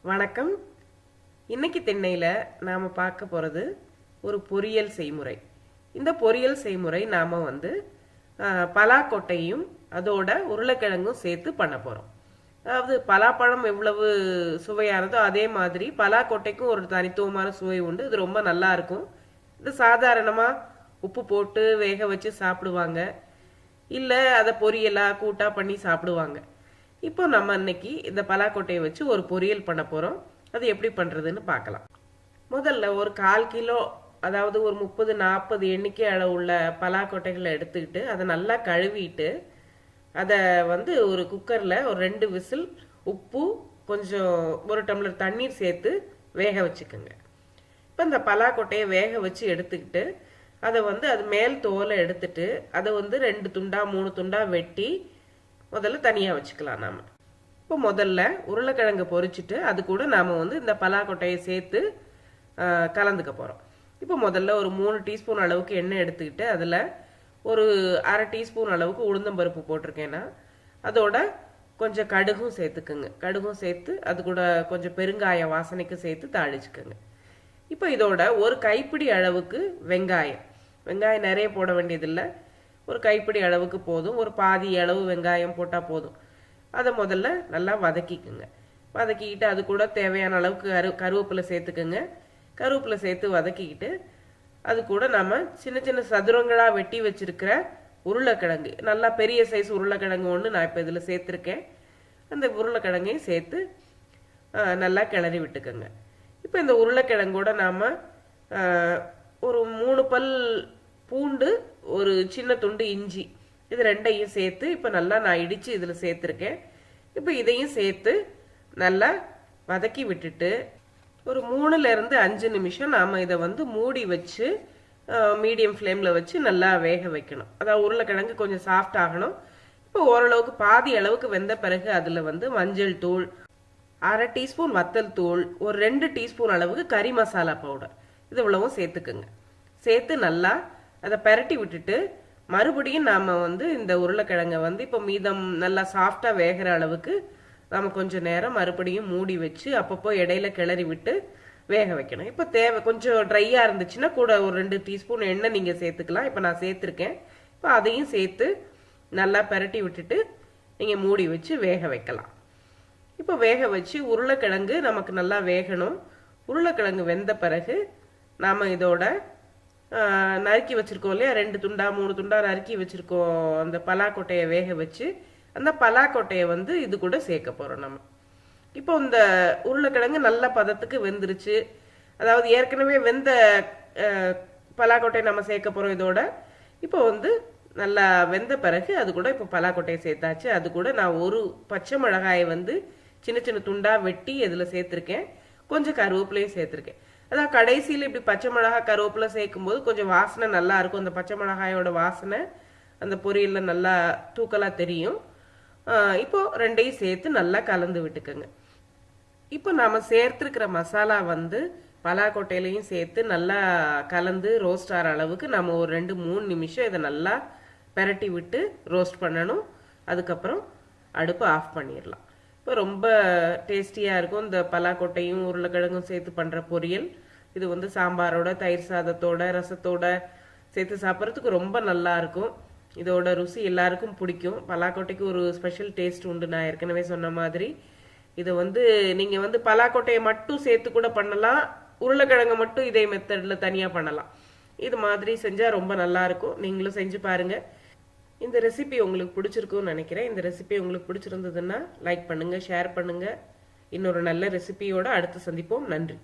வணக்கம். இன்னைக்கு திண்ணையில நாம பார்க்க போறது ஒரு பொரியல் செய்முறை. இந்த பொரியல் செய்முறை நாம பலாக்கொட்டையும் அதோட உருளைக்கிழங்கும் சேர்த்து பண்ண போறோம். அதாவது பலாப்பழம் எவ்வளவு சுவையானதோ அதே மாதிரி பலாக்கொட்டைக்கும் ஒரு தனித்துவமான சுவை உண்டு. இது ரொம்ப நல்லா இருக்கும். இது சாதாரணமா உப்பு போட்டு வேக வச்சு சாப்பிடுவாங்க, இல்ல அதை பொரியலா கூட்டா பண்ணி சாப்பிடுவாங்க. இப்போ நம்ம இன்னைக்கு இந்த பலாக்கொட்டையை வச்சு ஒரு பொரியல் பண்ண போறோம். அது எப்படி பண்றதுன்னு பார்க்கலாம். முதல்ல ஒரு 1/4 கிலோ, அதாவது ஒரு 30-40 எண்ணிக்கை அளவுள்ள பலாக்கொட்டைகளை எடுத்துக்கிட்டு அதை நல்லா கழுவிட்டு அதை ஒரு குக்கர்ல ஒரு 2 விசில் உப்பு கொஞ்சம் 1 டம்ளர் தண்ணீர் சேர்த்து வேக வச்சுக்கோங்க. இப்போ இந்த பலாக்கொட்டையை வேக வச்சு எடுத்துக்கிட்டு அதை அது மேல் தோலை எடுத்துட்டு அதை 2 துண்டா 3 துண்டா வெட்டி முதல்ல தனியாக வச்சுக்கலாம். நாம இப்போ முதல்ல உருளைக்கிழங்கு பொரிச்சிட்டு அது கூட நாம் இந்த பலாக்கொட்டையை சேர்த்து கலந்துக்க போகிறோம். இப்போ முதல்ல ஒரு 3 டீஸ்பூன் அளவுக்கு எண்ணெய் எடுத்துக்கிட்டு அதில் ஒரு 1/2 டீஸ்பூன் அளவுக்கு உளுந்தம்பருப்பு போட்டிருக்கேன்னா அதோட கொஞ்சம் கடுகும் சேர்த்துக்குங்க. கடுகும் சேர்த்து அது கூட கொஞ்சம் பெருங்காய வாசனைக்கு சேர்த்து தாளிச்சுக்குங்க. இப்போ இதோட ஒரு கைப்பிடி அளவுக்கு வெங்காயம் நிறைய போட வேண்டியதில்லை, ஒரு கைப்பிடி அளவுக்கு போதும். ஒரு பாதி அளவு வெங்காயம் போட்டால் போதும். அதை முதல்ல நல்லா வதக்கிக்குங்க. வதக்கிக்கிட்டு அது கூட தேவையான அளவுக்கு கருவேப்பிலை சேர்த்துக்குங்க. கருவேப்பிலை சேர்த்து வதக்கிக்கிட்டு அது கூட நம்ம சின்ன சின்ன சதுரங்களாக வெட்டி வச்சிருக்கிற உருளைக்கிழங்கு, நல்லா பெரிய சைஸ் உருளைக்கிழங்கு ஒன்று நான் இப்போ இதில் சேர்த்துருக்கேன். அந்த உருளைக்கிழங்கையும் சேர்த்து நல்லா கிளறி விட்டுக்கோங்க. இப்போ இந்த உருளைக்கிழங்கோட நாம் ஒரு 3 பல் பூண்டு, ஒரு சின்ன துண்டு இஞ்சி, இது ரெண்டையும் சேர்த்து இப்போ நல்லா நான் இடித்து இதில் சேர்த்துருக்கேன். இப்போ இதையும் சேர்த்து நல்லா வதக்கி விட்டுட்டு ஒரு 3-5 நிமிஷம் நாம் இதை மூடி வச்சு மீடியம் ஃப்ளேமில் வச்சு நல்லா வேக வைக்கணும். அதாவது உருளைக்கிழங்கு கொஞ்சம் சாஃப்ட் ஆகணும். இப்போ ஓரளவுக்கு பாதி அளவுக்கு வெந்த பிறகு அதில் மஞ்சள் தூள், 1/2 டீஸ்பூன் வத்தல் தூள், ஒரு 2 டீஸ்பூன் அளவுக்கு கறி மசாலா பவுடர், இது இவ்வளவும் சேர்த்துக்குங்க. சேர்த்து நல்லா அதை பெரட்டி விட்டுட்டு மறுபடியும் நாம் இந்த உருளைக்கிழங்கை இப்போ மீதம் நல்லா சாஃப்டாக வேகிற அளவுக்கு நாம் கொஞ்சம் நேரம் மறுபடியும் மூடி வச்சு அப்பப்போ இடையில கிளறி விட்டு வேக வைக்கணும். இப்போ கொஞ்சம் ட்ரையாக இருந்துச்சுன்னா கூட ஒரு 2 டீஸ்பூன் எண்ணெய் நீங்கள் சேர்த்துக்கலாம். இப்போ நான் சேர்த்துருக்கேன். இப்போ அதையும் சேர்த்து நல்லா பெரட்டி விட்டுட்டு நீங்கள் மூடி வச்சு வேக வைக்கலாம். இப்போ வேக வச்சு உருளைக்கிழங்கு நமக்கு நல்லா வேகணும். உருளைக்கிழங்கு வெந்த பிறகு நாம் இதோட நறுக்கி வச்சிருக்கோம் இல்லையா, 2 துண்டா 3 துண்டா நறுக்கி வச்சிருக்கோம் அந்த பலாக்கொட்டையை வேக வச்சு, அந்த பலாக்கொட்டையை இது கூட சேர்க்க போறோம் நம்ம. இப்போ இந்த உருளைக்கிழங்கு நல்ல பதத்துக்கு வெந்துருச்சு. அதாவது ஏற்கனவே வெந்த பலாக்கொட்டையை நம்ம சேர்க்க போறோம் இதோட. இப்போ நல்லா வெந்த பிறகு அது கூட இப்போ பலாக்கொட்டையை சேர்த்தாச்சு. அது கூட நான் ஒரு பச்சை மிளகாயை சின்ன சின்ன துண்டா வெட்டி இதில் சேர்த்துருக்கேன். கொஞ்சம் கருவேப்பிலையும் சேர்த்துருக்கேன். அதாவது கடைசியில் இப்படி பச்சை மிளகாய் கருவேப்பிலை சேர்க்கும் போது கொஞ்சம் வாசனை நல்லா இருக்கும். அந்த பச்சை மிளகாயோட வாசனை அந்த பொரியலில் நல்லா தூக்கலாக தெரியும். இப்போ ரெண்டையும் சேர்த்து நல்லா கலந்து விட்டுக்கோங்க. இப்போ நாம் சேர்த்துருக்கிற மசாலா பலாக்கொட்டையிலையும் சேர்த்து நல்லா கலந்து ரோஸ்ட் ஆகிற அளவுக்கு நம்ம ஒரு 2-3 நிமிஷம் இதை நல்லா பெரட்டி விட்டு ரோஸ்ட் பண்ணணும். அதுக்கப்புறம் அடுப்பு ஆஃப் பண்ணிடலாம். இப்போ ரொம்ப டேஸ்டியாக இருக்கும் இந்த பலாக்கொட்டையும் உருளைக்கிழங்கும் சேர்த்து பண்ணுற பொரியல். இது சாம்பாரோட, தயிர் சாதத்தோட, ரசத்தோட சேர்த்து சாப்பிட்றதுக்கு ரொம்ப நல்லா இருக்கும். இதோட ருசி எல்லாருக்கும் பிடிக்கும். பலாக்கொட்டைக்கு ஒரு ஸ்பெஷல் டேஸ்ட் உண்டு. நான் ஏற்கனவே சொன்ன மாதிரி இதை நீங்கள் பலாக்கொட்டையை மட்டும் சேர்த்து கூட பண்ணலாம், உருளைக்கிழங்கு மட்டும் இதே மெத்தடில் தனியாக பண்ணலாம். இது மாதிரி செஞ்சால் ரொம்ப நல்லா இருக்கும். நீங்களும் செஞ்சு பாருங்கள். இந்த ரெசிபி உங்களுக்கு பிடிச்சிருக்குன்னு நினைக்கிறேன். இந்த ரெசிபி உங்களுக்கு பிடிச்சிருந்ததுன்னா லைக் பண்ணுங்கள், ஷேர் பண்ணுங்கள். இன்னொரு நல்ல ரெசிபியோட அடுத்து சந்திப்போம். நன்றி.